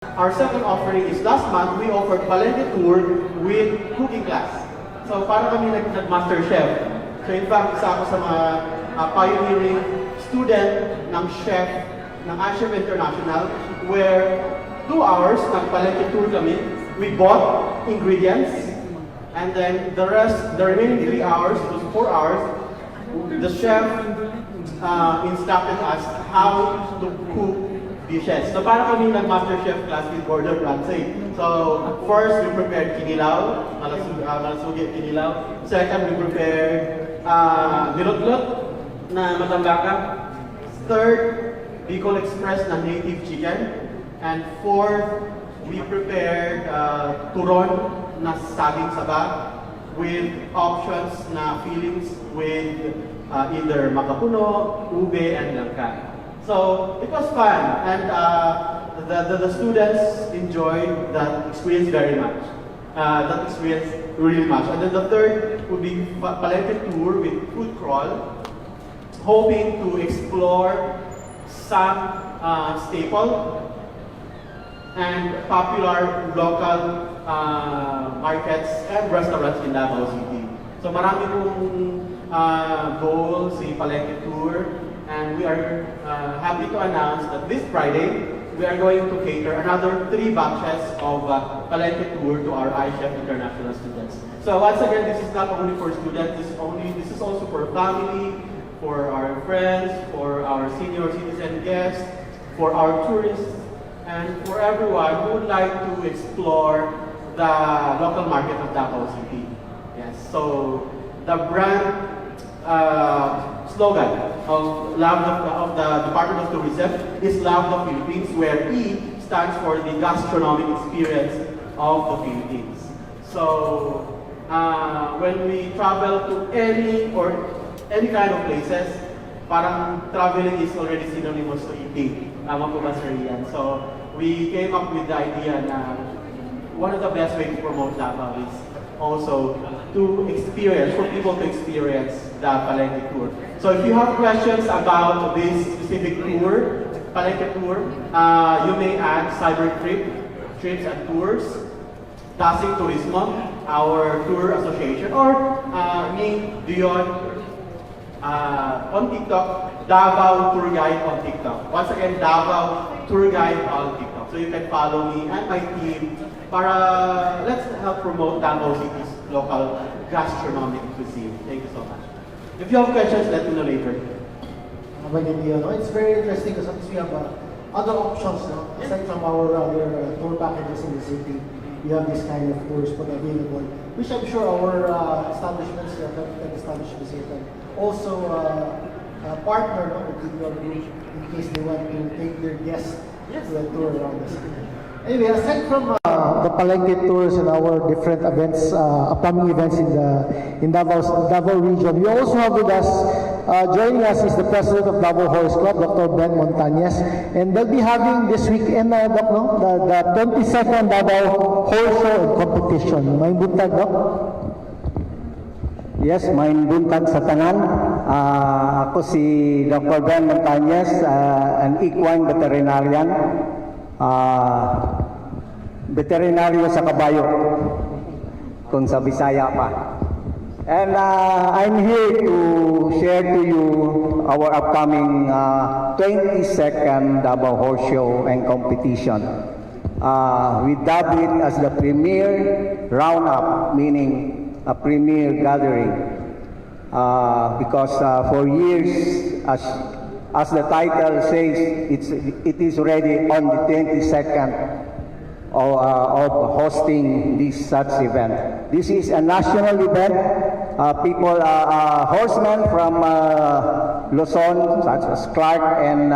Our second offering is last month we offered Palengke tour with cooking class. So para kami nag-master chef. So in fact, isa ako sa mga pioneering student ng chef ng Asst International where 2 hours nag-Palengke tour kami. We bought ingredients and then the remaining 3 hours, those 4 hours, the chef instructed us how to cook dishes. So para kami nag-master chef class with Gordon Ramsay. So first we prepared kinilaw, malasugi kinilaw. Second we prepared nilutlot na matambaka. Third, Bicol Express na native chicken. And fourth, we prepared turon na saging saba with options na fillings with either makapuno, ube, and langka. So it was fun, and the students enjoyed that experience very much. That experience really much. And then the third would be Palengke tour with food crawl, hoping to explore some staple and popular local markets and restaurants in Davao City. So marami pong goals si Palengke tour. And we are happy to announce that this Friday, we are going to cater another 3 batches of Palengke tour to our iChef International students. So once again, this is not only for students, this is also for family, for our friends, for our senior citizen guests, for our tourists, and for everyone who would like to explore the local market of Davao City. Yes, so the brand slogan of the Department of Tourism is Love the Philippines, where E stands for the gastronomic experience of the Philippines. So when we travel to any kind of places, parang traveling is already synonymous to eating. Tama po ba, Sir Ian? So we came up with the idea na one of the best ways to promote Davao is also to experience, for people to experience the Palengke tour. So if you have questions about this specific tour, Palengke tour, you may add Cyber Trips and Tours, Dasing Turismo, our tour association, or me, Dion, on TikTok, Davao Tour Guide on TikTok. Once again, Davao Tour Guide on TikTok. So you can follow me and my team para let's help promote Davao City's local gastronomic cuisine. Thank you so much. If you have questions, let me know later. It's very interesting because we have other options, no? Aside from our other tour packages in the city. We have this kind of tours available, which I'm sure our establishments that establish this here can also partner, no, with your group in case they want to take their guests to a tour around the city. Anyway, aside from the Palengke tours and our different events, upcoming events in Davao region, we also have with us, joining us is the president of Davao Horse Club, Dr. Ben Montañez, and they'll be having this weekend, Doc, no? the 22nd Davao Horse Show and Competition. May buntag, no? Yes, may buntag sa tanan. Ako si Dr. Ben Montañez, an equine veterinarian. Veterinaryo sa kabayo, kung sa Bisaya pa. And I'm here to share to you our upcoming 22nd Davao Horse Show and Competition. We dubbed it as the premier roundup, meaning a premier gathering. Because for years, as the title says, it is already on the 22nd of hosting this such event. This is a national event. People, horsemen from Luzon, such as Clark and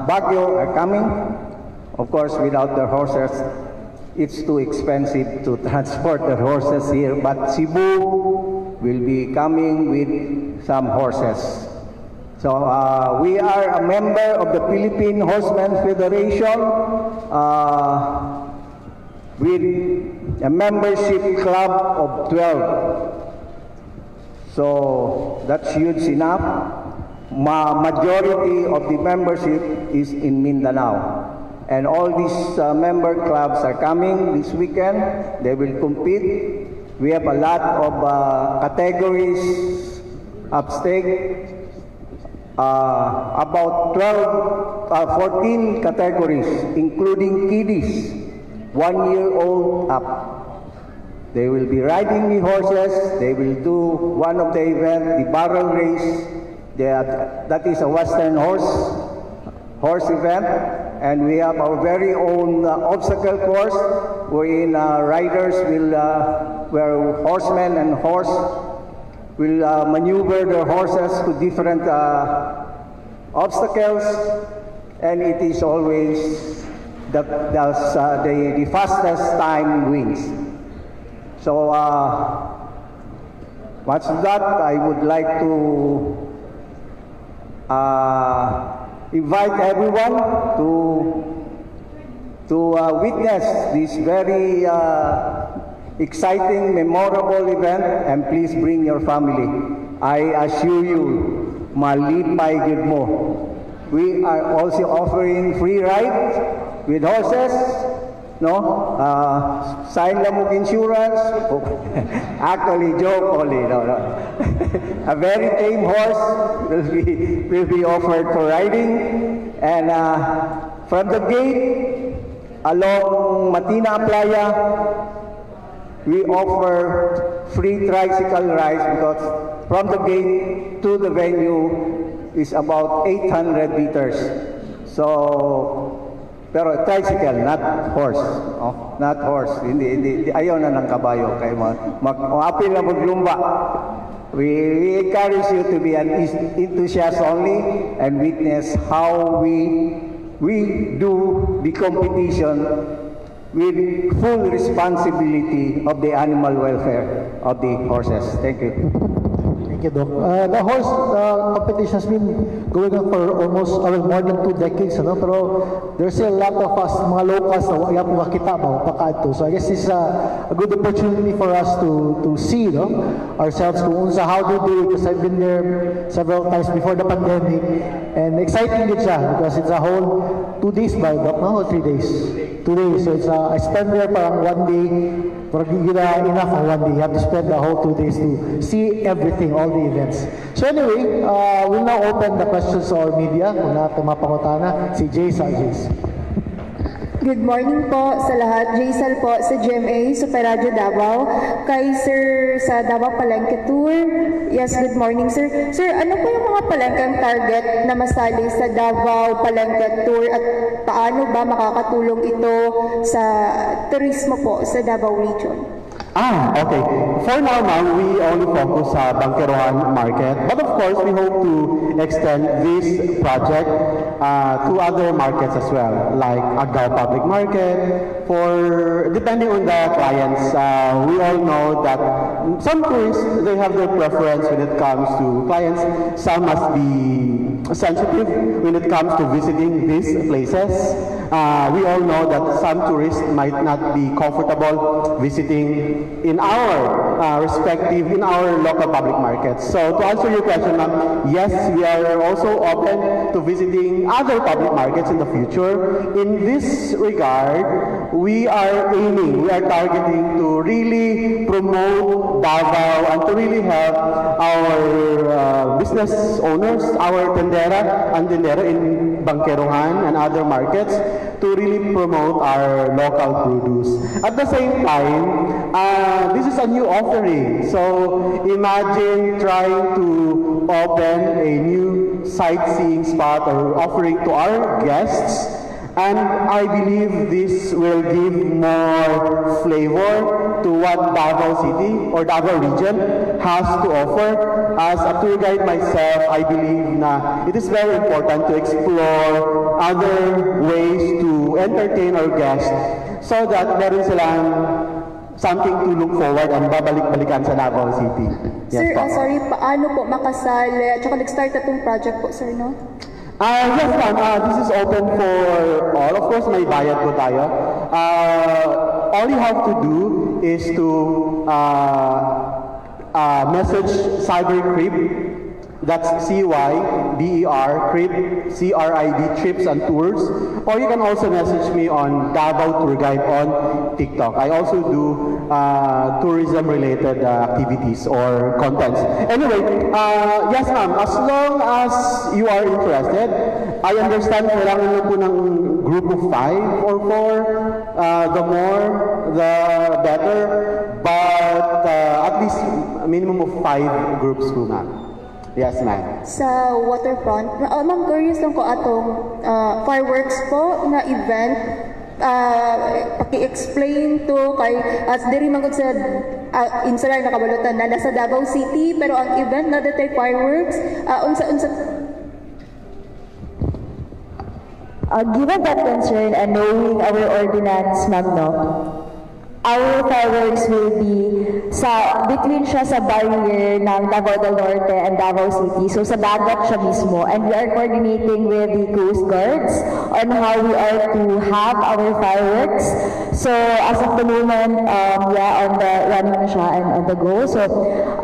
Baguio, are coming. Of course, without their horses, it's too expensive to transport the horses here. But Cebu will be coming with some horses. So we are a member of the Philippine Horsemen's Federation with a membership club of 12. So that's huge enough. Majority of the membership is in Mindanao. And all these member clubs are coming this weekend. They will compete. We have a lot of categories at stake. About 14 categories, including kiddies, 1 year old up. They will be riding the horses. They will do one of the event, the barrel race. That is a Western horse event. And we have our very own obstacle course, wherein riders will, where horsemen and horse will maneuver their horses to different obstacles, and it is always the fastest time wins. So once that, I would like to invite everyone to witness this very exciting, memorable event, and please bring your family. I assure you, malipay gid mo. We are also offering free rides with horses, no? Sign lang mo insurance. Actually, joke only. No. A very tame horse will be offered for riding, and from the gate along Matina Playa, we offer free tricycle rides because from the gate to the venue is about 800 meters. So, pero tricycle, not horse. Oh, not horse. Hindi, ayaw na ng kabayo. Kaya mag-apil na maglumba. We encourage you to be an enthusiast only and witness how we do the competition with full responsibility of the animal welfare of the horses. Thank you. Thank you, Doc. The horse competition has been going on for almost more than 2 decades, ano? Pero there's still a lot of us, mga locals, na wala po makita ba, pakaadto. So I guess this is a good opportunity for us to see, no, ourselves kung how to do it, because I've been there several times before the pandemic, and exciting din siya because it's a whole 2 days ba, Doc, no? Or 3 days? 2 days. So it's I spend there parang 1 day, pero hindi enough on 1 day. You have to spend the whole 2 days to see everything, all the events. So anyway, we'll now open the questions to our media. Kung na tumapangutana, si Jace. Good morning po sa lahat. Jaisal po sa GMA, Super Radio Davao. Kay Sir sa Davao Palengke Tour. Yes, good morning sir. Sir, ano po yung mga palengkeng target na masali sa Davao Palengke Tour at paano ba makakatulong ito sa turismo po sa Davao Region? Okay. For now, ma'am, we only focus sa Buquiron market. But of course, we hope to extend this project to other markets as well, like Agao Public Market. For depending on the clients, we all know that some tourists, they have their preference when it comes to clients. Some must be sensitive when it comes to visiting these places. We all know that some tourists might not be comfortable visiting in our in our local public markets. So to answer your question, ma'am, yes, we are also open to visiting other public markets in the future. In this regard, we are targeting to really promote Davao and to really help our business owners, our tendera and tendera in Buquiron and other markets to really promote our local produce. At the same time, this is a new offering. So imagine trying to open a new sightseeing spot or offering to our guests. And I believe this will give more flavor to what Davao City or Davao region has to offer. As a tour guide myself, I believe na it is very important to explore other ways to entertain our guests so that meron silang something to look forward and babalik-balikan sa Davao City. Sir, Yes, sorry, paano po makasali at saka nag-start na itong project po, sir, no? Yes, ma'am. This is open for all. Of course, may bayad po tayo. All you have to do is to message Cyber Creep That's CYBER, CRID, Trips and Tours. Or you can also message me on Davao Tour Guide on TikTok. I also do tourism-related activities or contents. Anyway, yes ma'am, as long as you are interested, I understand kailangan nyo po ng group of 5 or 4. The more, the better. But at least minimum of 5 groups po ma'am. Yes, ma'am. Sa Waterfront, ma'am, curious lang ko atong fireworks po na event. Paki-explain to kay as diri man gud sa Insular nakabalutan na nasa Davao City pero ang event na datay fireworks unsa given that concern and knowing our ordinance, ma'am, no, our fireworks will be between siya sa barrier ng Davao del Norte and Davao City. So sa dagat siya mismo. And we are coordinating with the Coast Guards on how we are to have our fireworks. So as of the moment, on the running na siya and on the go. So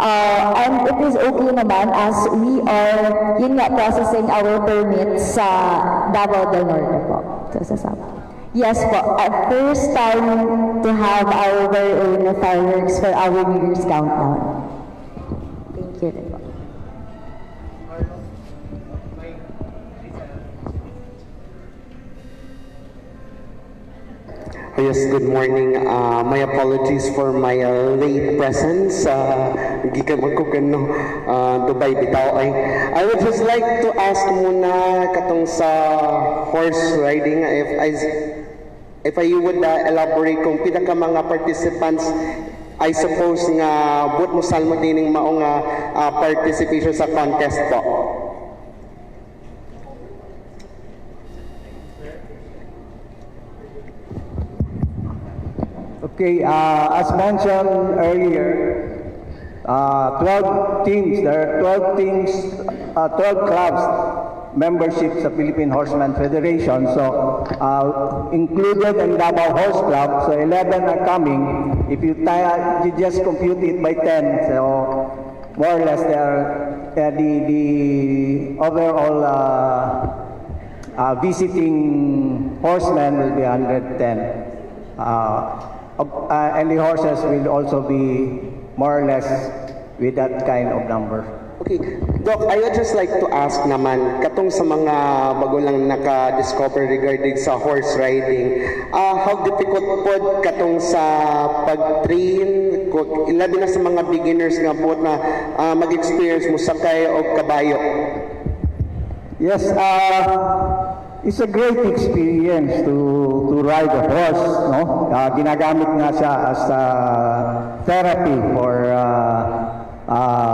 and it is okay naman as we are processing our permits sa Davao del Norte po. So sa Samal. Yes po, first time to have our very own fireworks for our New Year's countdown. Thank you. Yes, good morning. My apologies for my late presence. Gikan ko kano Dubai bitaw ay. I would just like to ask muna katong sa horse riding if you would elaborate kung pila ka mga participants I suppose nga buot mo salmo dining mao nga participation sa contest po. Okay, as mentioned earlier, 12 teams, there are 12 teams, 12 clubs membership sa Philippine Horseman Federation. So, included in Davao Horse Club, so 11 are coming. If you just compute it by 10, so more or less the overall visiting horsemen will be 110. And the horses will also be more or less with that kind of number. Okay, Doc, I would just like to ask naman, katong sa mga bago lang naka-discover regarding sa horse riding, how difficult po katong sa pag-train, labi na sa mga beginners nga po na mag-experience mo sakay o kabayo? Yes, it's a great experience to ride a horse, no? Ginagamit nga siya as therapy for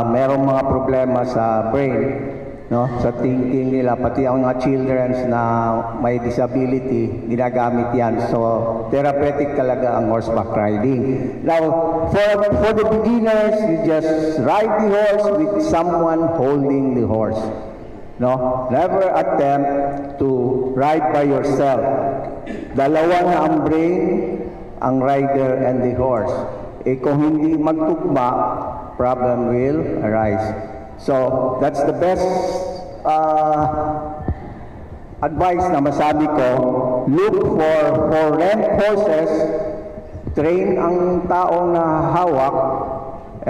merong mga problema sa brain, no? Sa thinking nila, pati ang mga children na may disability, ginagamit yan. So, therapeutic talaga ang horseback riding. Now, for the beginners, you just ride the horse with someone holding the horse. No? Never attempt to ride by yourself. Dalawa na ang brain, ang rider and the horse. Kung hindi magtugma, problem will arise. So, that's the best advice na masabi ko. Look for rent horses, train ang taong hawak,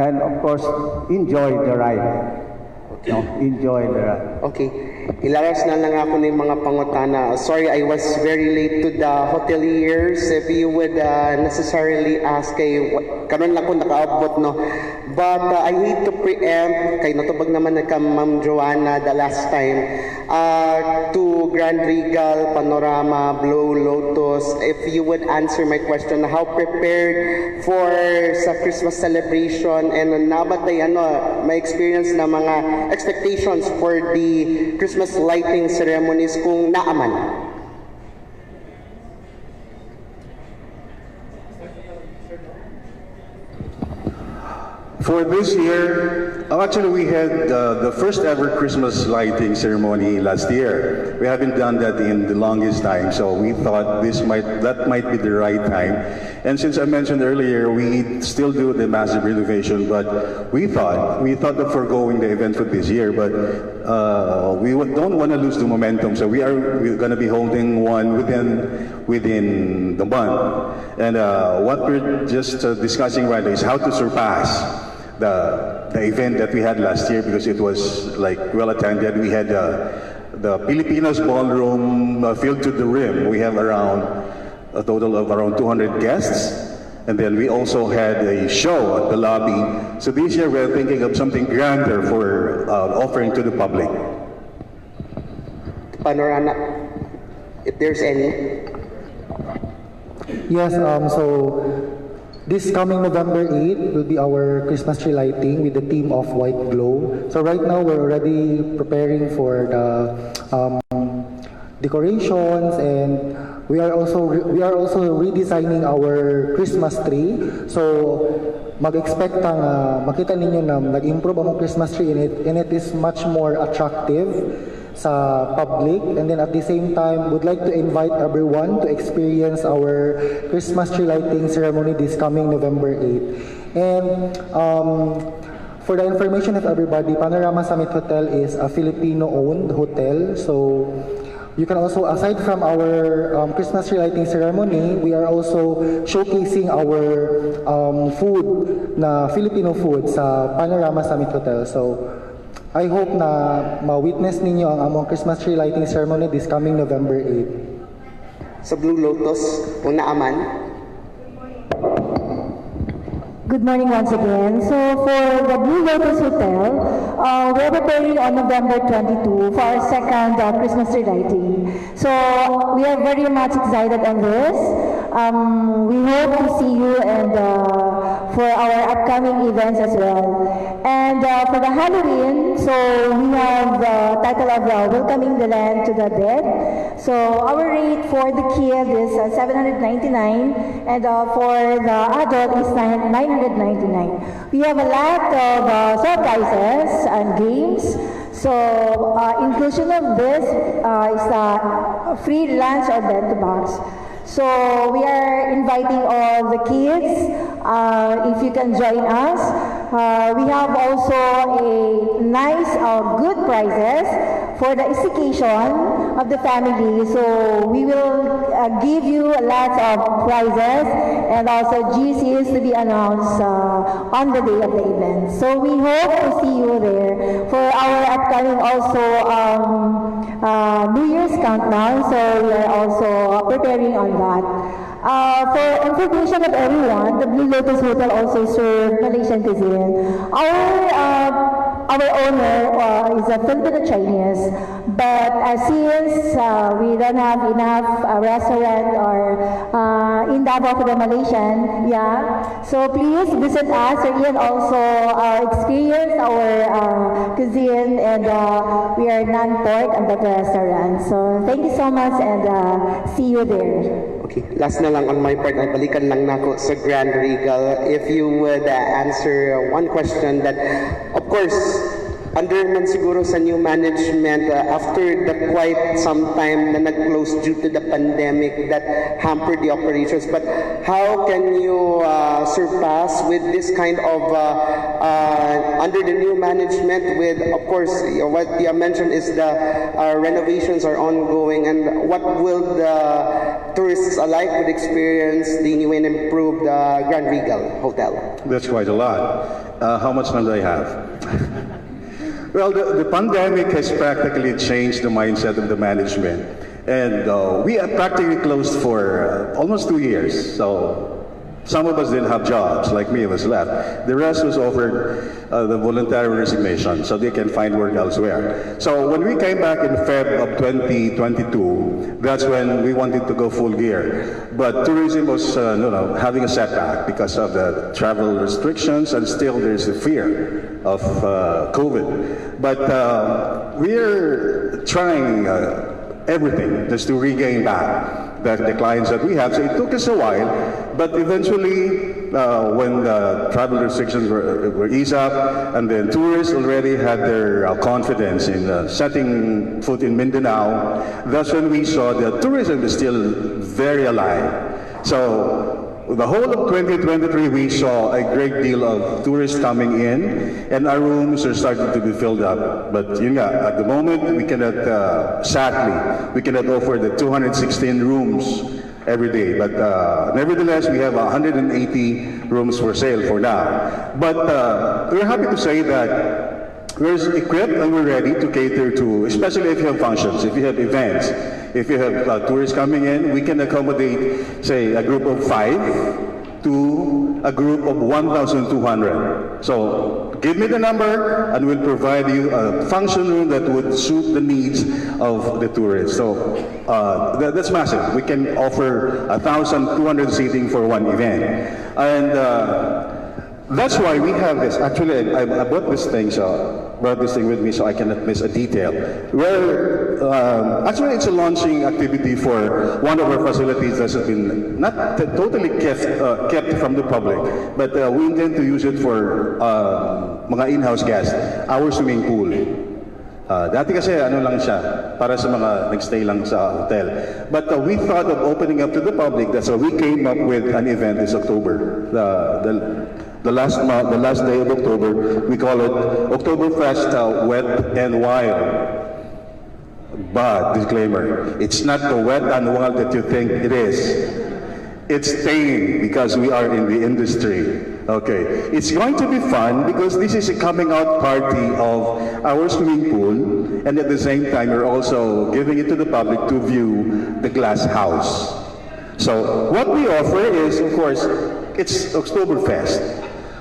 and of course, enjoy the ride. No, enjoy the ride. Okay. Ilaras na lang ako ng mga pangutana. Sorry, I was very late to the hoteliers. If you would necessarily ask kay karon lang ko nakaabot, no. But I hate to preempt kay natubag naman na Ma'am Joanna the last time to Grand Regal, Panorama, Blue, Lotus. If you would answer my question, how prepared for sa Christmas celebration and nabatay may experience na mga expectations for the Christmas lighting ceremonies kung naaman? For this year, Actually, we had the first ever Christmas lighting ceremony last year. We haven't done that in the longest time, so we thought that might be the right time. And since I mentioned earlier, we still do the massive renovation, but we thought of foregoing the event for this year, but we don't want to lose the momentum, so we're going to be holding one within the month. And what we're just discussing right now is how to surpass the event that we had last year, because it was like well attended. We had the Filipinos ballroom filled to the rim. We have a total of around 200 guests, and then we also had a show at the lobby. So this year we're thinking of something grander for offering to the public. Panorama, if there's any. Yes, so this coming November 8 will be our Christmas tree lighting with the theme of white glow. So right now we're already preparing for the decorations, and we are also redesigning our Christmas tree. So mag-expect makita ninyo na nag-improve ang Christmas tree and it is much more attractive sa public. And then at the same time, would like to invite everyone to experience our Christmas tree lighting ceremony this coming November 8. And for the information of everybody, Panorama Summit Hotel is a Filipino-owned hotel. So you can also, aside from our Christmas tree lighting ceremony, we are also showcasing our food, na Filipino food sa Panorama Summit Hotel. So I hope na ma-witness ninyo ang among Christmas tree lighting ceremony this coming November 8. Sa Blue Lotus, kung naaman. Good morning once again. So for the Blue Lotus Hotel, we're preparing on November 22 for our second Christmas tree lighting. So we are very much excited on this. We hope to see you and for our upcoming events as well. And for the Halloween, so we have the title of Welcoming the Land to the Dead. So our rate for the kid is $799, and for the adult is $999. We have a lot of surprises and games. So inclusion of this is a free lunch or bento box. So we are inviting all the kids, if you can join us. We have also a nice, good prizes for the staycation of the family. So we will give you lots of prizes and also GCs to be announced on the day of the event. So we hope to see you there for our upcoming also New Year's countdown. So we are also preparing on that. For information of everyone, the Blue Lotus Hotel also serves Malaysian cuisine. Our owner is a Filipino Chinese, but since we don't have enough restaurant or in Davao for the Malaysian, so please visit us and also experience our cuisine, and we are non-pork and that restaurant. So thank you so much, and see you there. Okay, last na lang on my part, balikan lang nako sa Grand Regal. If you would answer one question that, of course, under man siguro sa new management, after the quite some time na nag-close due to the pandemic that hampered the operations, but how can you surpass with this kind of, under the new management with, of course, what you mentioned is the renovations are ongoing, and what will the tourists alike would experience the new and improved Grand Regal Hotel? That's quite a lot. How much time do I have? Well, the pandemic has practically changed the mindset of the management, and we are practically closed for almost 2 years. So some of us didn't have jobs, like me, was left. The rest was offered the voluntary resignation, so they can find work elsewhere. So when we came back in Feb of 2022, that's when we wanted to go full gear. But tourism was having a setback because of the travel restrictions, and still there's the fear of COVID. But we're trying everything just to regain back the clients that we have. So it took us a while, but eventually, when the travel restrictions were eased up, and then tourists already had their confidence in setting foot in Mindanao, that's when we saw that tourism is still very alive. So the whole of 2023, we saw a great deal of tourists coming in, and our rooms are starting to be filled up. But yun nga, at the moment, we cannot, sadly, we cannot offer the 216 rooms every day. But nevertheless, we have 180 rooms for sale for now. But we're happy to say that we're equipped and we're ready to cater to, especially if you have functions, if you have events, if you have tourists coming in, we can accommodate, say, a group of 5 to a group of 1,200. So give me the number and we'll provide you a function room that would suit the needs of the tourists. So that's massive. We can offer 1,200 seating for one event. And that's why we have this. Actually, I brought this thing with me so I cannot miss a detail. Actually, it's a launching activity for one of our facilities that has been not totally kept from the public, but we intend to use it for mga in-house guests, our swimming pool. Dati kasi ano lang siya, para sa mga nagstay lang sa hotel. But we thought of opening up to the public. That's why we came up with an event this October. The last day of October, we call it Oktoberfest Wet and Wild. But, disclaimer, it's not the wet and wild that you think it is. It's staying because we are in the industry. Okay, it's going to be fun because this is a coming out party of our swimming pool, and at the same time, we're also giving it to the public to view the glass house. So, what we offer is, of course, it's Oktoberfest.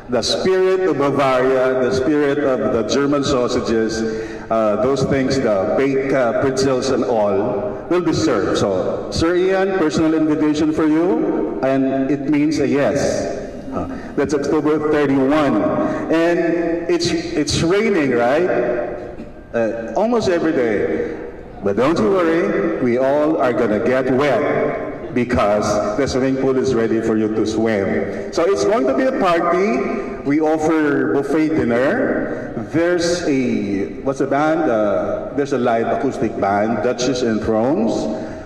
The spirit of Bavaria, the spirit of the German sausages, those things, the baked pretzels and all, will be served. So, Sir Ian, personal invitation for you, and it means a yes. That's October 31. And it's raining, right? Almost every day. But don't you worry, we all are gonna get wet because the swimming pool is ready for you to swim. So it's going to be a party. We offer buffet dinner. There's what's a band? There's a live acoustic band, Duchess and Thrones.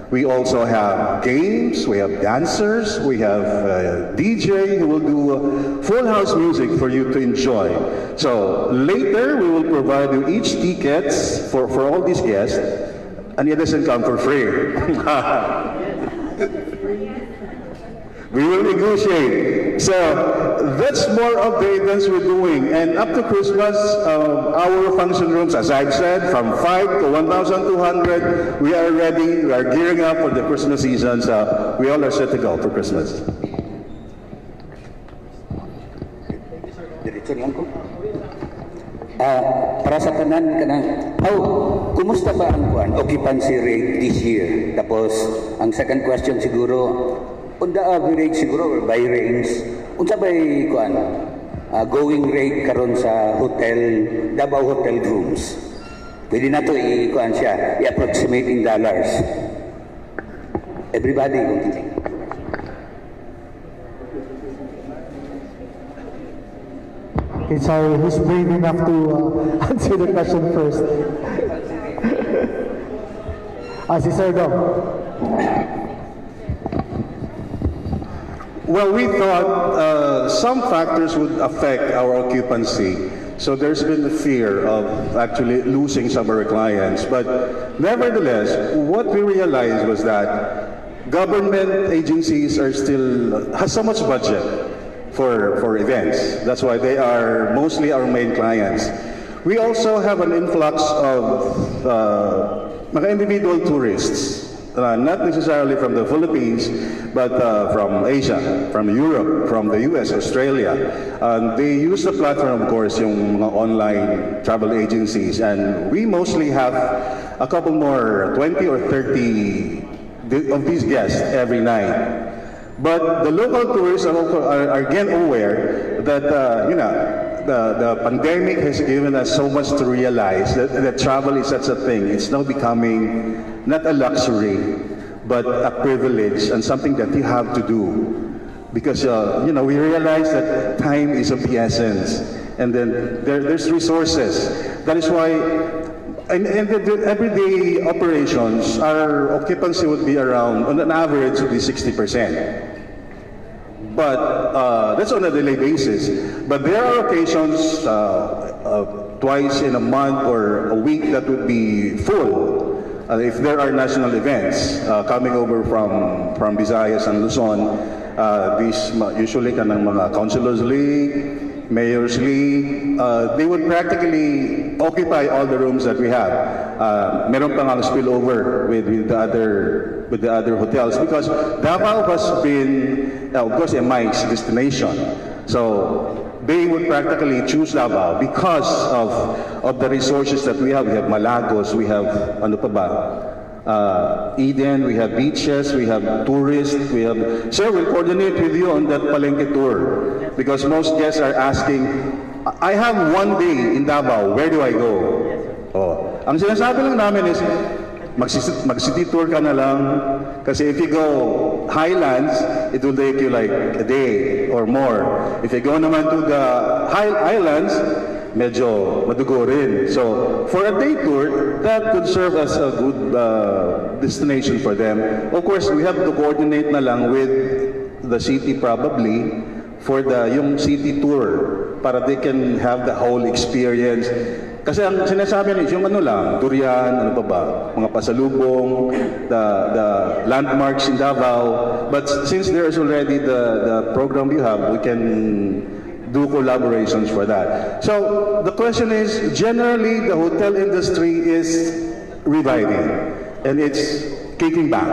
We also have games, we have dancers, we have a DJ who will do full house music for you to enjoy. So later we will provide you each tickets for all these guests, and it doesn't come for free. We will negotiate. So that's more of the events we're doing. And up to Christmas, our function rooms, as I've said, from 5 to 1,200, we are ready. We are gearing up for the Christmas season. So we all are set to go for Christmas. Para sa tanan kanang kumusta ba ang occupancy rate this year? Tapos ang second question siguro, on the average siguro or by range, unsa bay going rate karon sa hotel, Davao hotel rooms? Pwede na to i-approximate in dollars. Everybody continue. Okay, sorry, who's brave enough to answer the question first? Si Sir Dom. Well, we thought some factors would affect our occupancy. So there's been the fear of actually losing some of our clients. But nevertheless, what we realized was that government agencies are has so much budget for events. That's why they are mostly our main clients. We also have an influx of mga individual tourists. Not necessarily from the Philippines, but from Asia, from Europe, from the US, Australia. They use the platform, of course, yung mga online travel agencies, and we mostly have a couple more, 20 or 30 of these guests every night. But the local tourists are again aware that, the pandemic has given us so much to realize that travel is such a thing. It's now becoming not a luxury, but a privilege and something that you have to do. Because, we realize that time is of the essence. And then there's resources. That is why, and the everyday operations, our occupancy would be around, on an average, would be 60%. But that's on a daily basis. But there are occasions, twice in a month or a week, that would be full. If there are national events coming over from Visayas and Luzon, these usually kanang mga councilors league, mayors league, they would practically occupy all the rooms that we have. Meron pang ang spillover with the other hotels, because Davao has been, of course, a MICE destination. So they would practically choose Davao because of the resources that we have. We have Malagos, we have ano pa ba? Eden, we have beaches, we have tourists, we have... Sir, we'll coordinate with you on that Palengke tour, because most guests are asking, I have one day in Davao, where do I go? Oh. Ang sinasabi lang namin is, mag-city tour ka na lang, kasi if you go highlands, it will take you like a day or more. If you go naman to the highlands, medyo madugo rin. So, for a day tour, that could serve as a good destination for them. Of course, we have to coordinate na lang with the city probably for yung city tour para they can have the whole experience. Kasi ang sinasabi nila, yung ano lang, durian, ano pa ba, mga pasalubong, the landmarks in Davao. But since there is already the program you have, we can do collaborations for that. So the question is, generally the hotel industry is reviving and it's kicking back.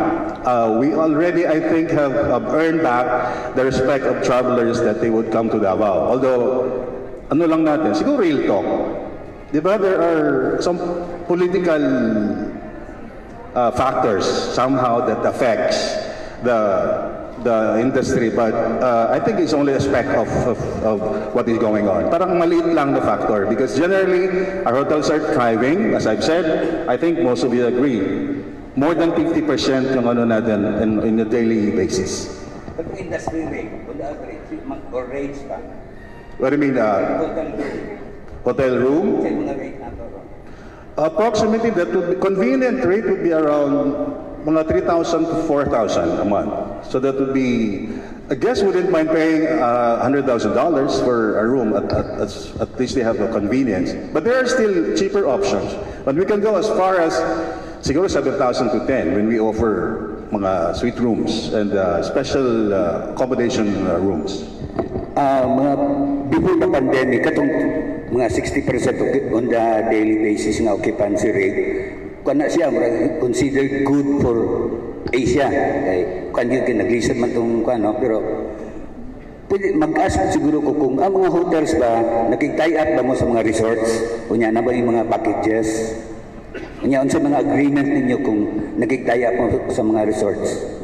We already, I think, have earned back the respect of travelers that they would come to Davao. Although, ano lang natin, siguro real talk. Diba, there are some political factors somehow that affects the industry, but I think it's only a speck of what is going on. Parang maliit lang the factor, because generally our hotels are thriving. As I've said, I think most of you agree. More than 50% yung ano natin in a daily basis. But industry rate, on the average, or rates pa? What do you mean? Hotel room? Approximately, that would be, convenient rate would be around mga 3,000 to 4,000 a month. So that would be, a guest wouldn't mind paying $100,000 for a room, at least they have a convenience. But there are still cheaper options. But we can go as far as siguro 7,000 to 10 when we offer mga suite rooms and special accommodation rooms. Mga before the pandemic, katong mga 60% on the daily basis ng occupancy rate, kana siya considered good for Asia. Kan yun kinaglisod man itong kano, pero mag-ask siguro ko kung ang mga hotels ba, nakik-tie up ba mo sa mga resorts? Kunya na ba yung mga packages? Kunya, sa mga agreement ninyo kung nakik-tie up mo sa mga resorts?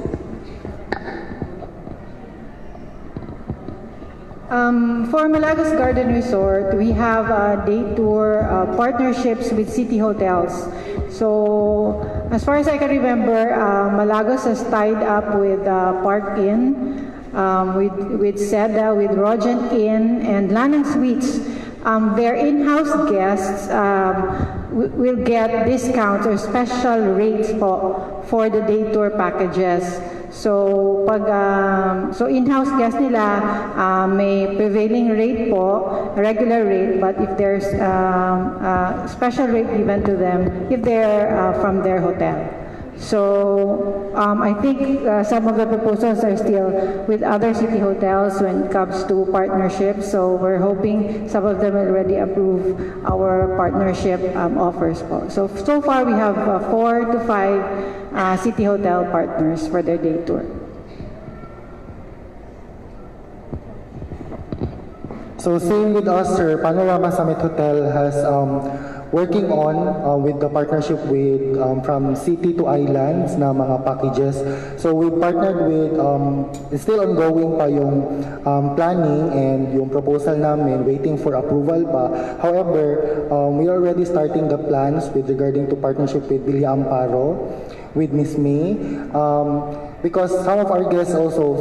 For Malagos Garden Resort, we have day tour partnerships with city hotels. So, as far as I can remember, Malagos has tied up with Park Inn, with Seda, with Rogent Inn, and Lanang Suites. Their in-house guests will get discounts or special rates for the day tour packages. So, so in-house guests nila may prevailing rate po, regular rate, but if there's special rate given to them if they're from their hotel. So, I think some of the proposals are still with other city hotels when it comes to partnerships. So, we're hoping some of them already approve our partnership offers po. So far we have 4 to 5 city hotel partners for their day tour. So same with us, sir. Panorama Summit Hotel has working on with the partnership with from city to islands na mga packages. So we partnered with, it's still ongoing pa yung planning and yung proposal namin, waiting for approval pa. However, we are already starting the plans with regarding to partnership with Amparo. with Miss May. Because some of our guests also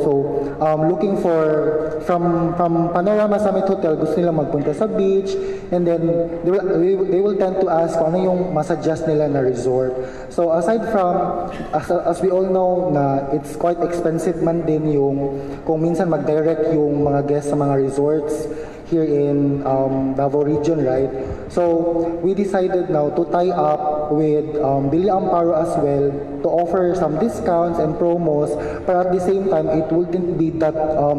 looking for from Panorama Summit Hotel, gusto nila magpunta sa beach, and then they will tend to ask kung ano yung masuggest nila na resort. So aside from as we all know na it's quite expensive man din yung kung minsan mag-direct yung mga guests sa mga resorts here in Davao region, right? So we decided now to tie up with Amparo as well to offer some discounts and promos, but at the same time it wouldn't be that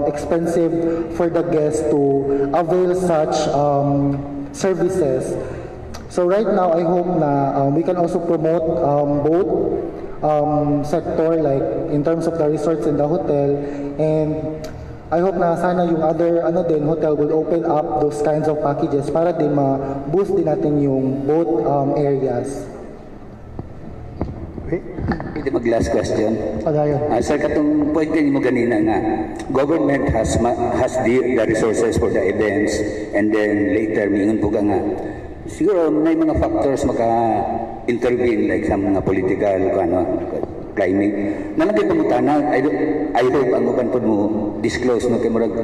expensive for the guests to avail such services. So right now I hope na we can also promote both sector, like in terms of the resorts and the hotel, and I hope na sana yung other hotel will open up those kinds of packages para din ma-boost din natin yung both areas. Pwede mag-last question? Sir, katong point kayo mo ganina nga, government has the resources for the events, and then later, mingon po ka nga, siguro may mga factors maka-intervene, like sa mga political, climate. Nalagay pa mo tanang, I hope ang uban po mo disclose, no, kay murag,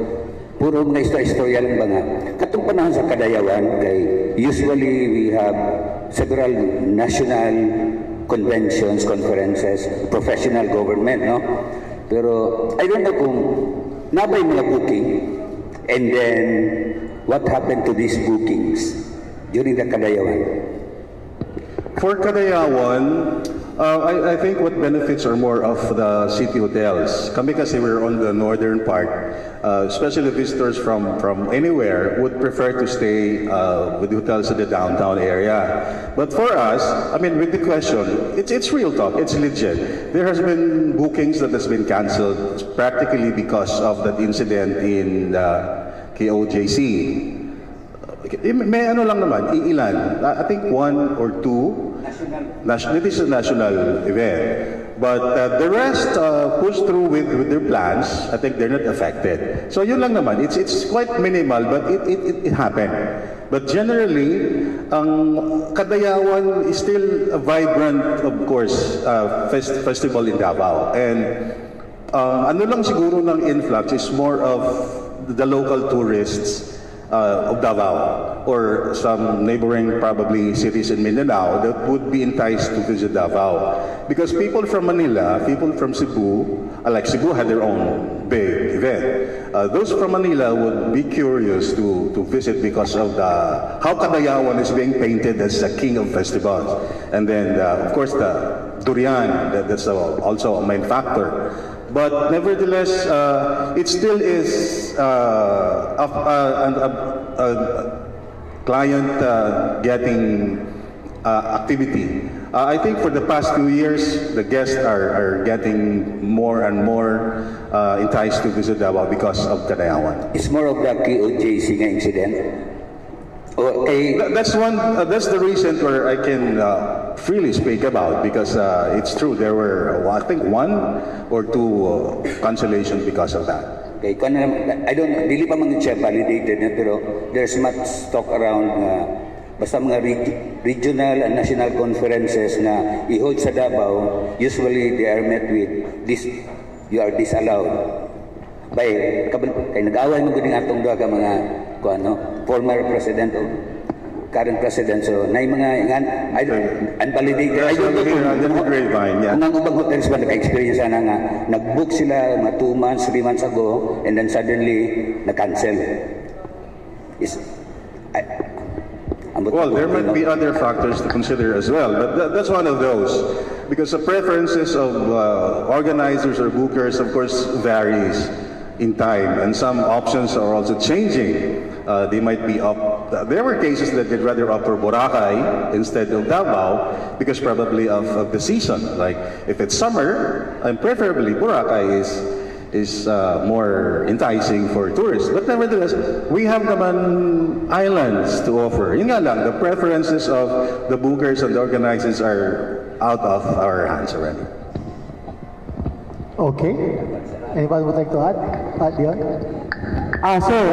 puro mga istorya lang ba nga. Katong panahon sa Kadayawan, kay usually we have several national conventions, conferences, professional government, no? Pero I don't know kung nabay mga booking, and then what happened to these bookings during the Kadayawan? For Kadayawan, I think what benefits are more of the city hotels. Kami kasi we're on the northern part, especially visitors from anywhere would prefer to stay with hotels in the downtown area. But for us, I mean, with the question, it's real talk, it's legit. There has been bookings that has been canceled practically because of that incident in KOJC. May ano lang naman, iilan. I think one or two. It is a national event. But the rest push through with their plans. I think they're not affected. So yun lang naman. It's quite minimal, but it happened. But generally, ang Kadayawan is still a vibrant, of course, festival in Davao. And ano lang siguro ng influx is more of the local tourists of Davao or some neighboring probably cities in Mindanao that would be enticed to visit Davao. Because people from Manila, people from Cebu, like Cebu had their own big event. Those from Manila would be curious to visit because of how Kadayawan is being painted as the king of festivals. And then, of course, the durian, that's also a main factor. But nevertheless, it still is a client getting activity. I think for the past 2 years, the guests are getting more and more enticed to visit Davao because of Kadayawan. It's more of the KOJC incident. That's one. That's the reason where I can freely speak about, because it's true. There were, I think, 1 or 2 cancellations because of that. Okay, I don't know, dili pa mga siya validated na, pero there's much talk around basta mga regional and national conferences na i-hold sa Davao, usually they are met with this, you are disallowed. Kay nag-away mo guding atong doha ka mga former president o current president, so na yung mga unvalidated. I don't know kung ang ubang hotels ba naka-experience na nga nag-book sila mga 2 months, 3 months ago, and then suddenly na-cancel. Well, there might be other factors to consider as well, but that's one of those. Because the preferences of organizers or bookers, of course, varies in time, and some options are also changing. They might be up. There were cases that they'd rather offer Boracay instead of Davao because probably of the season. Like if it's summer, and preferably Boracay is more enticing for tourists. But nevertheless, we have naman islands to offer. Yun nga lang, the preferences of the bookers and the organizers are out of our hands already. Okay. Anybody would like to add? Dion? Sir,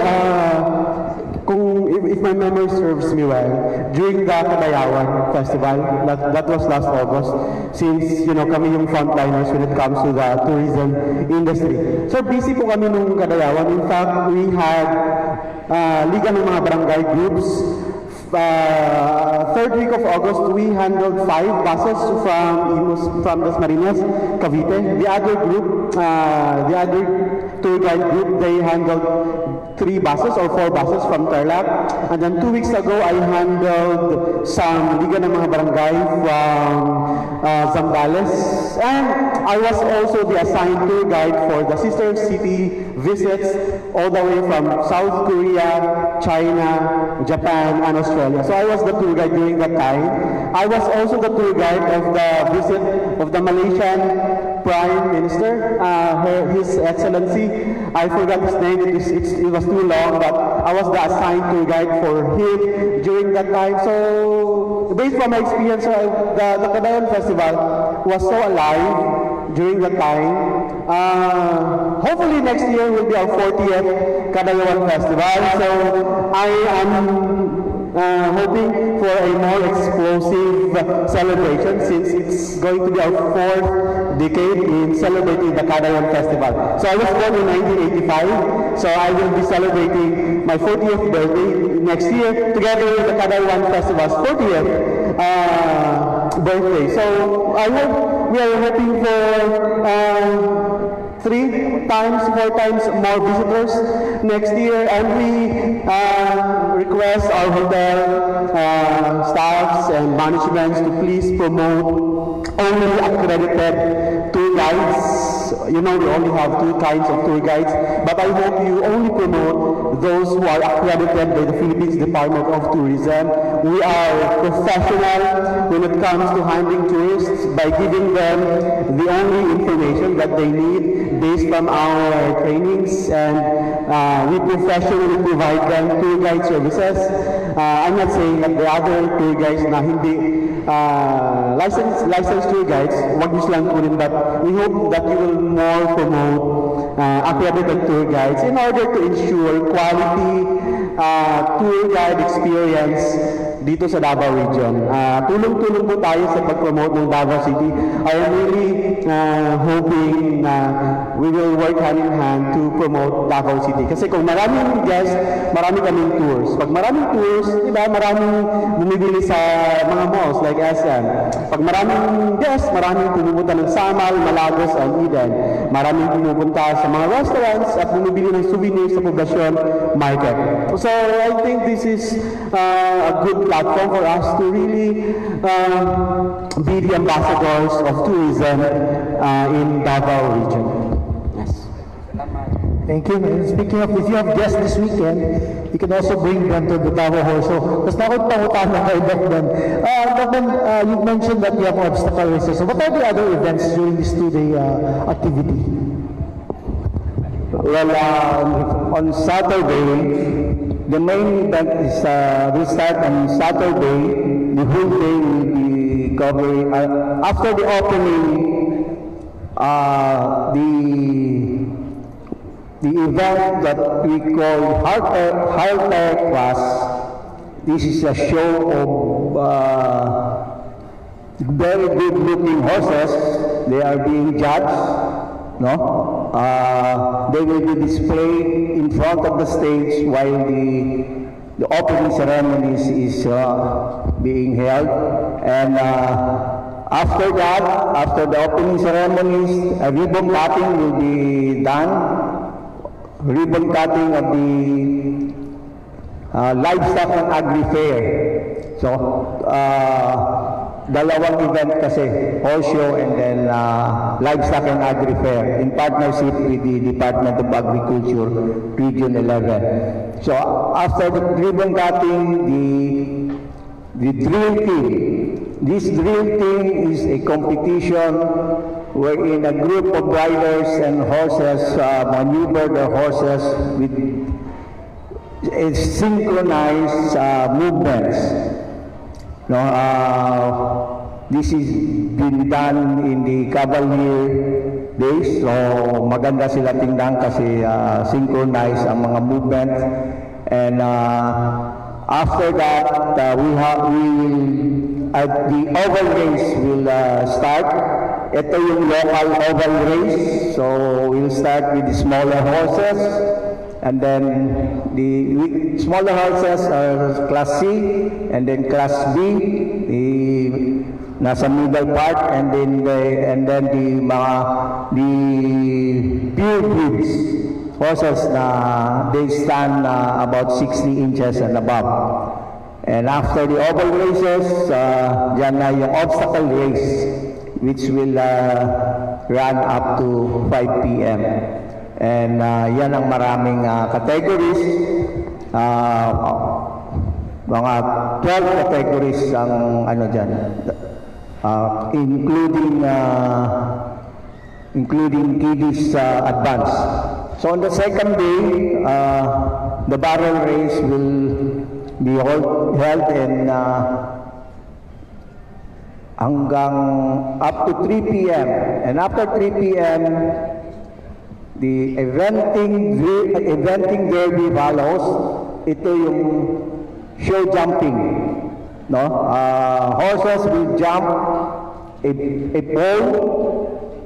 kung if my memory serves me well, during the Kadayawan Festival, that was last August, since, kami yung frontliners when it comes to the tourism industry. So, busy po kami nung Kadayawan. In fact, we had liga ng mga barangay groups. Third week of August, we handled 5 buses from Dasmariñas, Cavite. The other tour guide group, they handled 3 buses or 4 buses from Tarlac. And then 2 weeks ago, I handled some liga ng mga barangay from Gonzales. And I was also the assigned tour guide for the sister city visits all the way from South Korea, China, Japan, and Australia. So I was the tour guide during that time. I was also the tour guide of the visit of the Malaysian Prime Minister, His Excellency. I forgot his name, it was too long, but I was the assigned tour guide for him during that time. So, based on my experience, the Kadayawan Festival was so alive during that time. Hopefully next year will be our 40th Kadayawan Festival. So, I am hoping for a more explosive celebration since it's going to be our 4th decade in celebrating the Kadayawan Festival. So I was born in 1985, so I will be celebrating my 40th birthday next year together with the Kadayawan Festival's 40th birthday. So we are hoping for 3 times, 4 times more visitors next year, and we request our hotel staffs and managements to please promote only accredited tour guides. We only have 2 kinds of tour guides, but I hope you only promote those who are accredited by the Philippines Department of Tourism. We are professional when it comes to handling tourists by giving them the only information that they need based on our trainings, and we professionally provide them tour guide services. I'm not saying that the other tour guides na hindi licensed tour guides, wag nyo silang kunin, but we hope that you will more promote accredited tour guides in order to ensure quality tour guide experience dito sa Davao region. Tulong-tulong po tayo sa pag-promote ng Davao City. I am really hoping na we will work hand in hand to promote Davao City. Kasi kung maraming guests, marami kaming tours. Pag maraming tours, diba, maraming bumibili sa mga malls like SM. Pag maraming guests, maraming pumupunta ng Samal, Malagos, and Eden. Maraming pumupunta sa mga restaurants at bumibili ng souvenirs sa poblasyon market. So I think this is a good platform for us to really be the ambassadors of tourism in Davao region. Yes. Thank you. And speaking of, if you have guests this weekend, you can also bring them to the Davao Horso. Tapos nakot pangutan na kayo back then. You mentioned that you have obstacle races. So what are the other events during this 2-day activity? Well, on Saturday, the main event is will start on Saturday. The whole day will be covering after the opening. The event that we call Halter Class. This is a show of very good-looking horses. They are being judged. They will be displayed in front of the stage while the opening ceremonies is being held, and after that, after the opening ceremonies, a ribbon cutting will be done. Ribbon cutting of the livestock and agri fair. So dalawang event kasi, horse show and then livestock and agri fair in partnership with the Department of Agriculture, Region 11. So after the ribbon cutting, the drill team. This drill team is a competition wherein a group of riders and horses maneuver their horses with synchronized movements. This is been done in the Cavalier days, so maganda sila tingnan kasi synchronized ang mga movements, and after that, the oval race will start. Ito yung local oval race. So we'll start with the smaller horses. And then the smaller horses are Class C, and then Class B, the nasa middle part, and then the pure breeds horses na they stand about 60 inches and above. And after the oval races, dyan na yung obstacle race, which will run up to 5 p.m. And yan ang maraming categories. Mga 12 categories ang ano dyan. Including kiddies advance. So on the second day, the barrel race will be held in hanggang up to 3 p.m. And after 3 p.m., the eventing derby follows. Ito yung show jumping, no? Horses will jump a pole.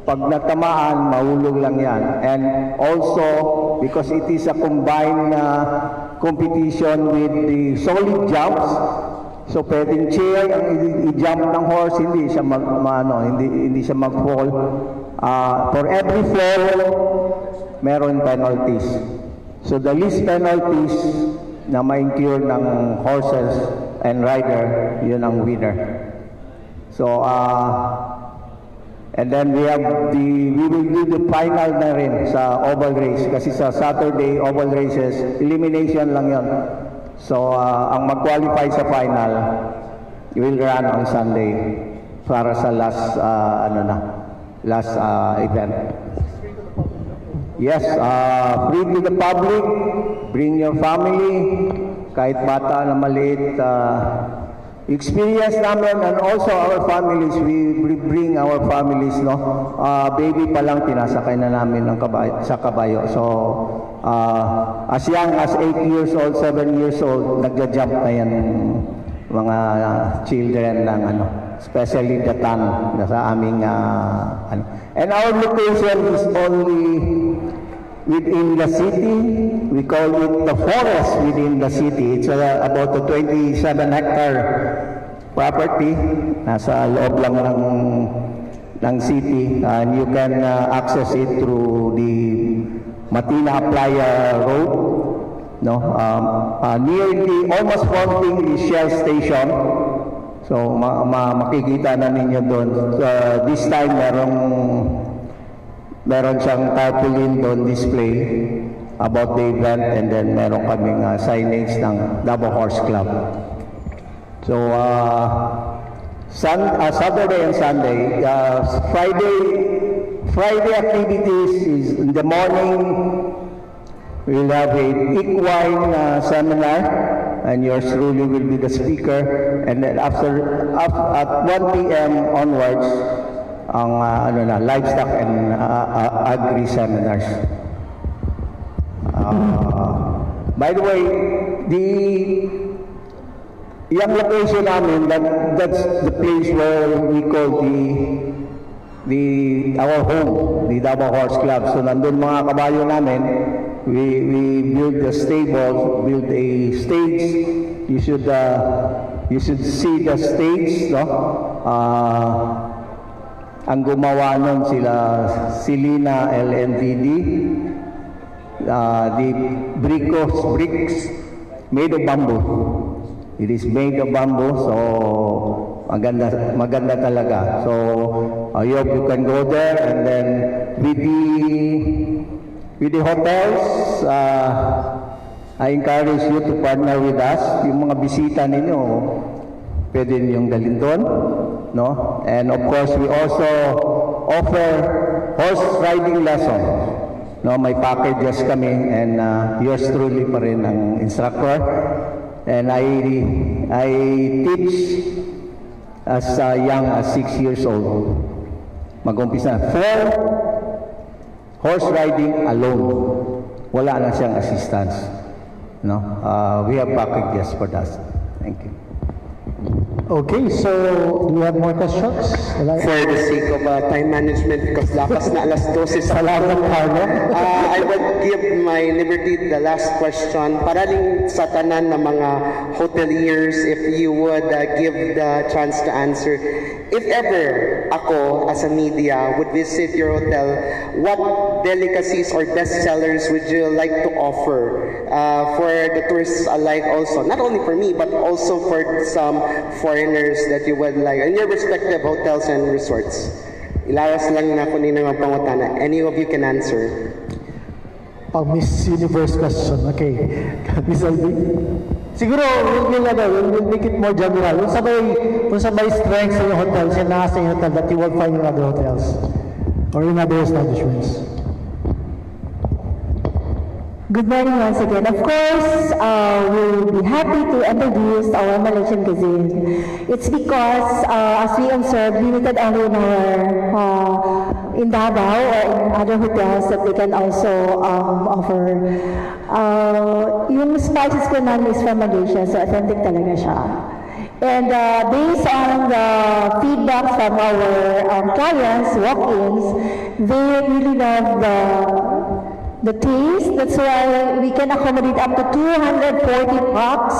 Pag natamaan, mahulog lang yan. And also, because it is a combined competition with the solid jumps, so pwedeng chair ang i-jump ng horse, hindi siya hindi siya mag-fall. For every fall, meron penalties. So the least penalties na ma-incur ng horses and rider, yun ang winner. So and then we will do the final na rin sa oval race kasi sa Saturday oval races, elimination lang yon. So ang mag-qualify sa final will run on Sunday para sa last event. Yes, free to the public, bring your family, kahit bata na maliit. Experience namin and also our families, we bring our families, no? Baby pa lang, pinasakay na namin sa kabayo. So, as young as 8 years old, 7 years old, nagja-jump na yan mga children ng especially the tan na sa aming And our location is only within the city. We call it the forest within the city. It's about a 27-hectare property. Nasa loob lang ng city. And you can access it through the Matina Playa Road. No? Near the, almost fronting the Shell Station. So makikita na ninyo doon. This time meron siyang tarpaulin doon display about the event, and then meron kaming signage ng Davao Horse Club. So Saturday and Sunday, Friday activities is in the morning. We'll have a equine seminar, and yours truly will be the speaker. And then at 1 p.m. onwards, ang livestock and agri seminars. By the way, yung location namin, that's the place where we call our home, the Davao Horse Club. So nandun mga kabayo namin. We build a stable, build a stage. You should see the stage, no? Ang gumawa nun si Lina LMVD. The bricks made of bamboo. It is made of bamboo, so maganda talaga. So I hope you can go there, and then with the hotels, I encourage you to partner with us. Yung mga bisita ninyo, pwede ninyong dalhin doon, no? And of course, we also offer horse riding lessons. No, may packages kami, and yours truly pa rin ang instructor. And I teach as young as 6 years old. Mag-umpisa na 4 horse riding alone. Wala na siyang assistance. no, we have packages for that. Thank you. Okay, so do we have more questions? For the sake of time management, because lapas na alas 12 sa Salamat, Carlo. I would give my liberty the last question. Para rin sa tanan ng mga hoteliers, if you would give the chance to answer. If ever ako, as a media, would visit your hotel, what delicacies or best sellers would you like to offer for the tourists alike also? Not only for me, but also for some foreigners that you would like, in your respective hotels and resorts. Ilaras lang na ko ninang ang pangutana. Any of you can answer. Miss Universe question. Okay. Miss Elvie. Siguro, we'll make it more general. Kung sabay strengths sa yung hotels, yan nasa yung hotel that you won't find in other hotels or in other establishments. Good morning once again. Of course, we'll be happy to introduce our Malaysian cuisine. It's because, as we observe, limited only in Davao or in other hotels that we can also offer. Yung spices ko namin is from Malaysia, so authentic talaga siya. And based on the feedback from our clients, walk-ins, they really love the taste. That's why we can accommodate up to 240 pucks.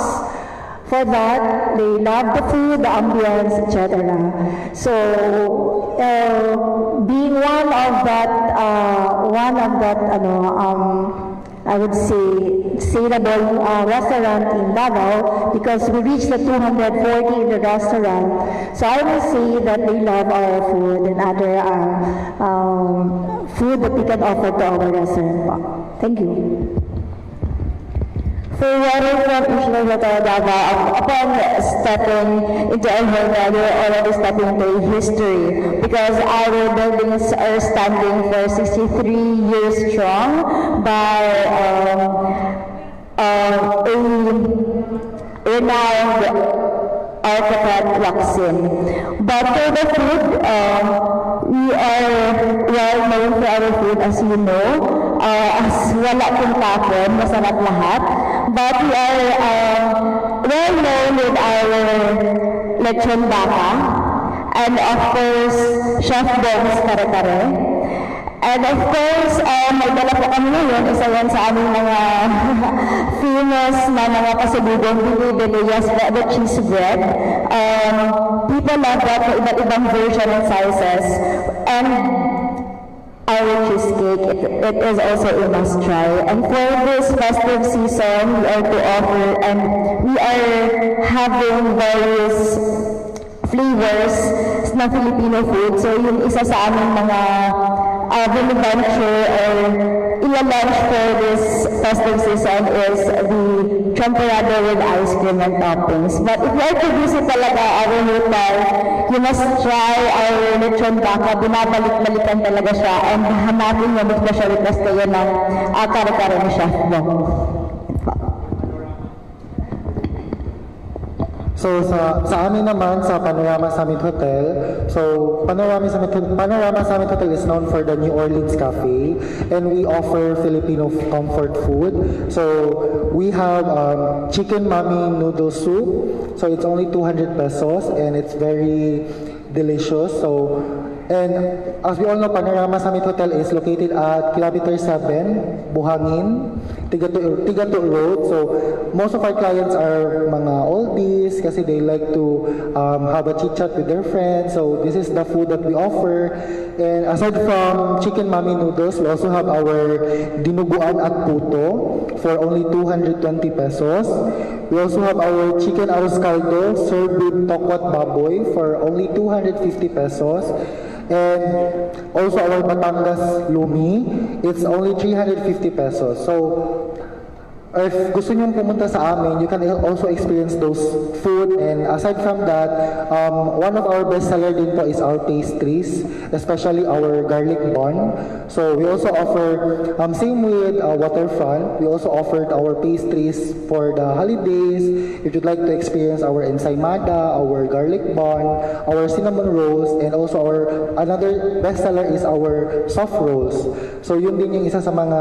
For that, they love the food, the ambience, etc. So, being one of that, I would say, saleable restaurant in Davao, because we reached the 240 in the restaurant. So I will say that they love our food and other food that we can offer to our restaurant. Thank you. For Waterfront Insular Hotel Davao, upon stepping into our hotel, we're already stepping into history because our buildings are standing for 63 years strong by a renowned architect Luxin. But for the food, we are well known for our food, as you know. As wala pong tapon, masarap lahat. But we are well known with our lechon baka, and of course, Chef Dom's kare-kare. And of course, may dala po kami ngayon, isa yan sa aming mga famous na mga pasalubong, binibili, the cheese bread. People love that for iba't ibang version and sizes. And our cheesecake, it is also a must try. And for this festive season, we are to offer, and we are having various flavors na Filipino food. So yung isa sa aming mga venture or ila-launch for this festive season is the champorado with ice cream and toppings. But if you are to visit talaga our hotel, you must try our lechon baka. Binabalik-balikan talaga siya, and hanapin mo mo siya request kayo ng kare-kare ni Chef Dong. So sa amin naman sa Panorama Summit Hotel, so Panorama Summit Hotel is known for the New Orleans Cafe, and we offer Filipino comfort food. So we have chicken mami noodle soup. So it's only 200 pesos and it's very delicious. So, and as we all know, Panorama Summit Hotel is located at Kilometer 7, Buhangin, Tigato Road. So most of our clients are mga oldies kasi they like to have a chit-chat with their friends. So this is the food that we offer. And aside from chicken mami noodles, we also have our dinuguan at puto for only 220 pesos. We also have our chicken arroz caldo served with tokwat baboy for only 250 pesos. And also our Batangas Lumi, it's only 350 pesos. So if gusto nyo pumunta sa amin, you can also experience those food. And aside from that, one of our best seller din po is our pastries, especially our garlic bun. So we also offer, same with Waterfront, we also offered our pastries for the holidays. If you'd like to experience our ensaymada, our garlic bun, our cinnamon rolls, and also another best seller is our soft rolls. So yun din yung isa sa mga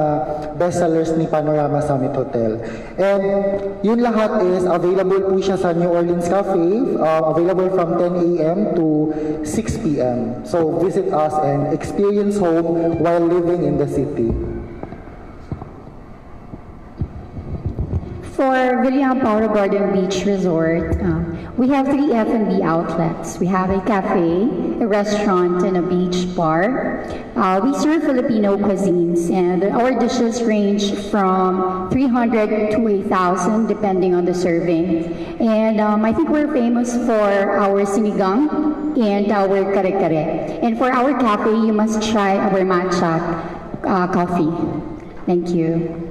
best sellers ni Panorama Summit Hotel. hotel. And yun lahat is available po siya sa New Orleans Cafe, available from 10 a.m. to 6 p.m. So visit us and experience home while living in the city. For Villa Amparo Garden Beach Resort, we have 3 F&B outlets. We have a cafe, a restaurant, and a beach bar. We serve Filipino cuisines, and our dishes range from 300 to 8,000 depending on the serving. And I think we're famous for our sinigang and our kare-kare. And for our cafe, you must try our matcha coffee. Thank you.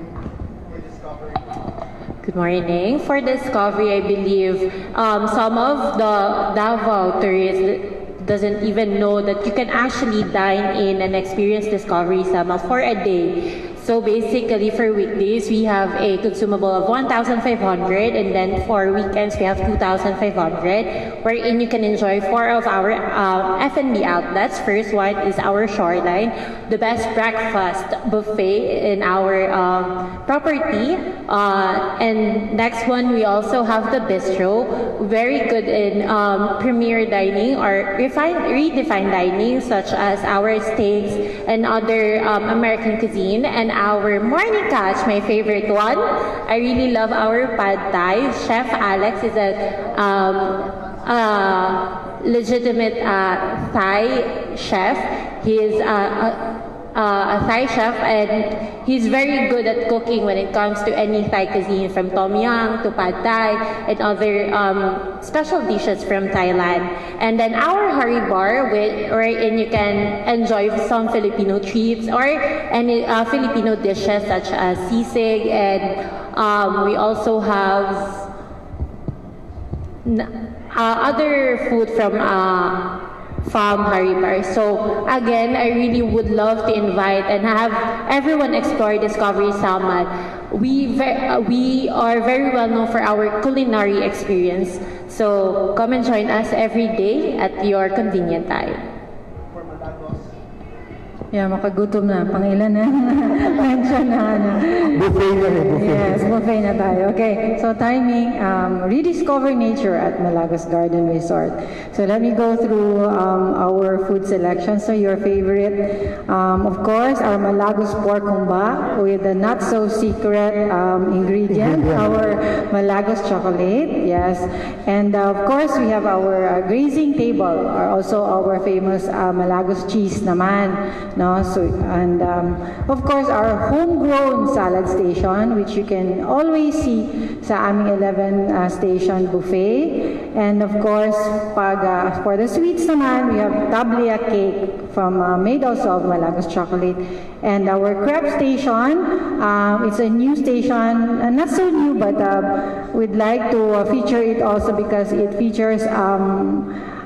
Good morning. For Discovery, I believe some of the Davao tourists doesn't even know that you can actually dine in and experience Discovery Samal for a day. So basically, for weekdays, we have a consumable of 1,500, and then for weekends, we have 2,500, wherein you can enjoy 4 of our F&B outlets. First one is our Shoreline, the best breakfast buffet in our property. And next one, we also have the Bistro, very good in premier dining or redefined dining, such as our steaks and other American cuisine. And our morning catch, my favorite one. I really love our pad thai. Chef Alex is a legitimate Thai chef. He is a Thai chef, and he's very good at cooking when it comes to any Thai cuisine, from Tom Yum to Pad Thai and other special dishes from Thailand. And then our Hari Bar, wherein you can enjoy some Filipino treats or any Filipino dishes such as sisig, and we also have other food from Hari Bar. So again, I really would love to invite and have everyone explore Discovery Samal. We are very well known for our culinary experience. So come and join us every day at your convenient time. Yeah, makagutom na. Pangilan na. Mention na. Buffet na buffet. Yes, buffet na tayo. Okay, so timing, rediscover nature at Malagos Garden Resort. So let me go through our food selection. So your favorite, of course, our Malagos pork humba with the not so secret ingredient, our Malagos chocolate, yes. And of course, we have our grazing table, or also our famous Malagos cheese naman. No? So, and of course, our homegrown salad station, which you can always see sa aming 11 station buffet. And of course, for the sweets naman, we have tablia cake made also of Malagos chocolate. And our crepe station, it's a new station, not so new, but we'd like to feature it also because it features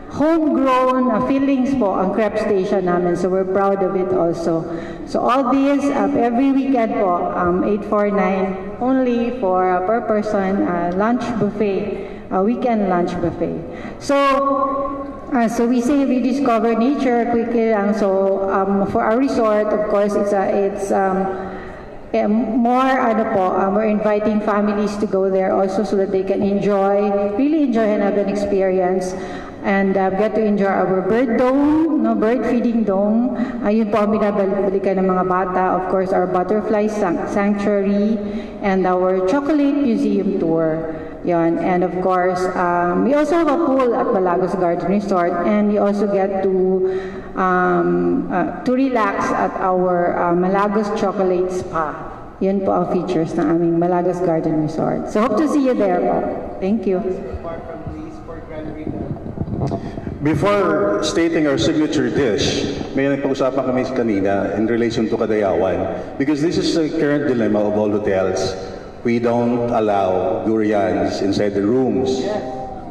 homegrown fillings po ang crepe station namin. So we're proud of it also. So all these, every weekend po, 849 only for per person lunch buffet, weekend lunch buffet. So we say we discover nature quickly lang. So for our resort, of course, it's more we're inviting families to go there also so that they can really enjoy and have an experience. And get to enjoy our bird dome, bird feeding dome. Yun po ang binabalikan ng mga bata. Of course, our butterfly sanctuary and our chocolate museum tour. Yun. And of course, we also have a pool at Malagos Garden Resort, and you also get to relax at our Malagos Chocolate Spa. Yun po ang features ng aming Malagos Garden Resort. So hope to see you there po. Thank you. Before stating our signature dish, may nagpag-usapan kami kanina in relation to Kadayawan, because this is the current dilemma of all hotels. We don't allow durians inside the rooms.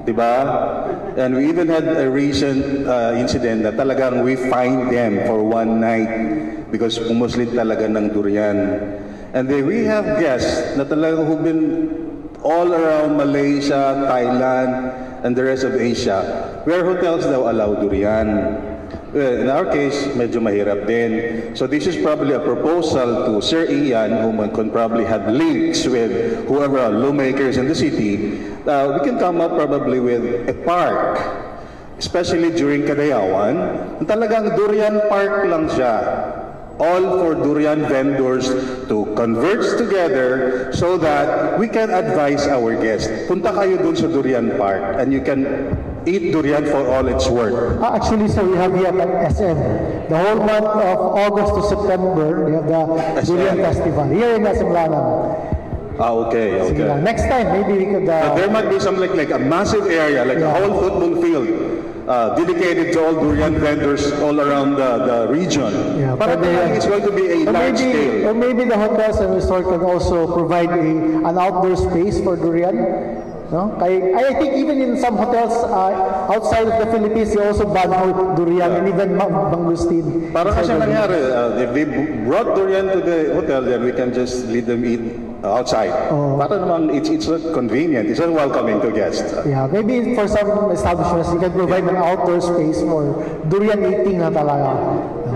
Diba? And we even had a recent incident na talagang we fined them for one night because pumuslit talaga ng durian. And then we have guests na talagang who've been all around Malaysia, Thailand, and the rest of Asia, where hotels daw allow durian. Well, in our case, medyo mahirap din. So this is probably a proposal to Sir Ian, whom can probably have links with whoever are lawmakers in the city. We can come up probably with a park, especially during Kadayawan. Talagang durian park lang siya. All for durian vendors to converge together so that we can advise our guests. Punta kayo dun sa durian park and you can eat durian for all it's worth. Actually, sir, we have here at SM. The whole month of August to September, we have the Durian Festival here in SM Lanang. Okay, okay. Next time, maybe we could... But there might be some like a massive area, like a whole football field, dedicated to all durian vendors all around the region. Yeah, but I think it's going to be a large scale. Or maybe the hotels and resorts can also provide an outdoor space for durian. No? I think even in some hotels outside of the Philippines, they also ban durian and even mangustin. Parang kasi nangyari, if they brought durian to the hotel, then we can just let them eat outside. Para naman, it's not convenient, it's not welcoming to guests. Yeah, maybe for some establishments, you can provide an outdoor space for durian eating na talaga.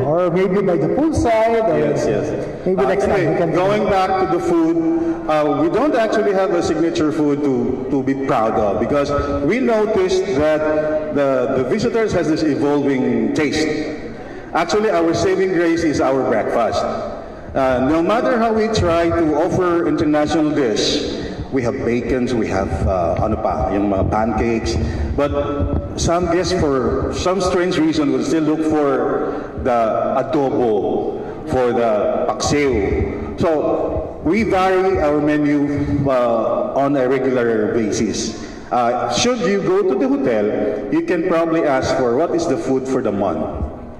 Or maybe by the poolside. Or yes. Maybe next time we can... Going back to the food, we don't actually have a signature food to be proud of because we noticed that the visitors has this evolving taste. Actually, our saving grace is our breakfast. No matter how we try to offer international dish, we have bacons, we have yung mga pancakes, but some guests for some strange reason will still look for the adobo, for the paksiw. So we vary our menu on a regular basis. Should you go to the hotel, you can probably ask for what is the food for the month.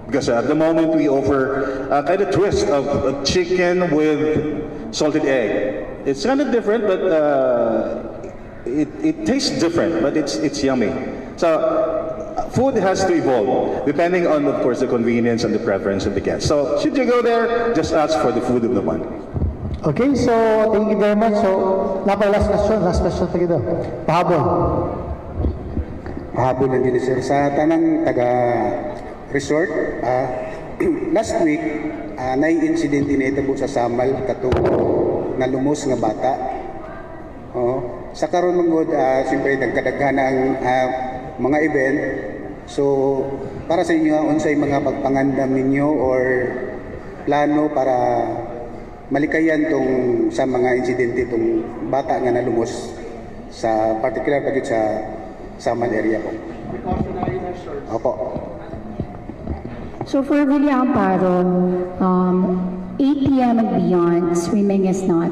Because at the moment we offer a kind of twist of chicken with salted egg. It's kind of different, but it tastes different, but it's yummy. So food has to evolve, depending on, of course, the convenience and the preference of the guest. So should you go there, just ask for the food of the month. Okay, so thank you very much. So, last question pa kita. Pahabol. Pahabol lang din sir. Sa tanang taga-resort, last week, nai-incident initabo sa Samal, katong nalumos nga bata. Sa karon mangod, siyempre, nagkadaghan ang mga event. So, para sa inyo, unsay mga pagpangandam ninyo or plano para malikayan tong sa mga insidente tong bata nga nalumos sa particular pagit sa Samal area po. Opo. So for really Amparo, 8 p.m. and beyond, swimming is not,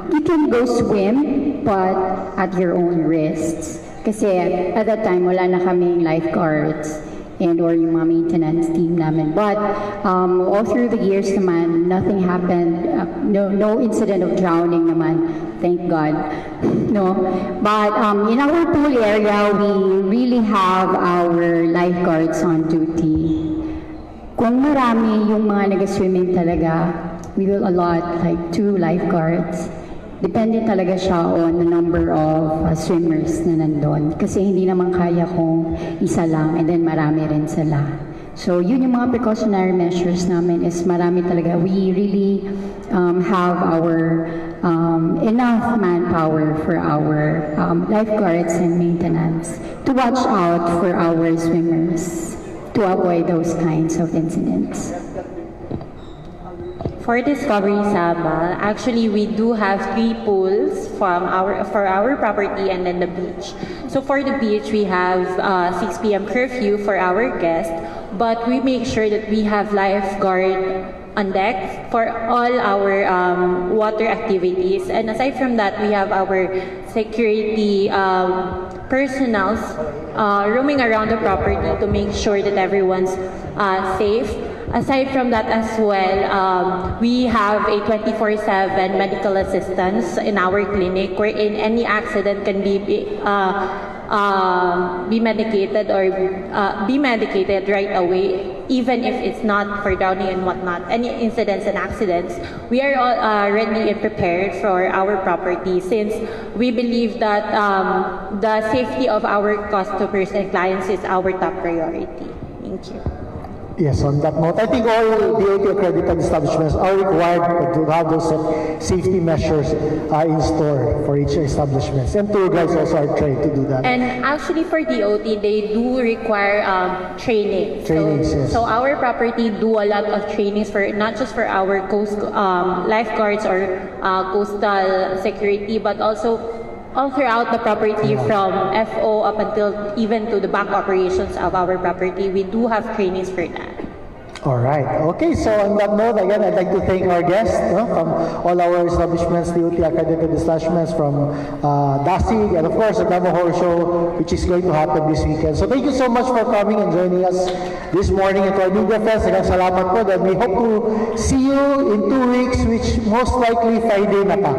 you can go swim, but at your own risks. Kasi at that time, wala na kaming lifeguards and or yung mga maintenance team namin. But all through the years naman, nothing happened. No incident of drowning naman. Thank God. No. But in our pool area, we really have our lifeguards on duty. Kung marami yung mga nag-swimming talaga, we will allot like 2 lifeguards. Depende talaga siya on the number of swimmers na nandun. Kasi hindi naman kaya kung isa lang and then marami rin sila. So yun yung mga precautionary measures namin is marami talaga. We really have our enough manpower for our lifeguards and maintenance to watch out for our swimmers to avoid those kinds of incidents. For Discovery Samal, actually we do have 3 pools for our property and then the beach. So for the beach, we have 6 p.m. curfew for our guests, but we make sure that we have lifeguard on deck for all our water activities. And aside from that, we have our security personnel roaming around the property to make sure that everyone's safe. Aside from that as well, we have a 24/7 medical assistance in our clinic wherein any accident can be medicated or be medicated right away, even if it's not for drowning and whatnot. Any incidents and accidents, we are all ready and prepared for our property since we believe that the safety of our customers and clients is our top priority. Thank you. Yes, on that note, I think all DOT accredited establishments are required to have those safety measures in store for each establishment. And tour guides also are trained to do that. And actually for DOT, they do require training. Trainings, yes. So our property do a lot of trainings for not just for our coast lifeguards or coastal security, but also all throughout the property from FO up until even to the back operations of our property. We do have trainings for that. All right. Okay, so on that note, again, I'd like to thank our guests from all our establishments, DOT accredited establishments, from DASIG, and of course, the Davao Horror Show, which is going to happen this weekend. So thank you so much for coming and joining us this morning. And to our media friends, salamat po. That we hope to see you in 2 weeks, which most likely Friday na pa.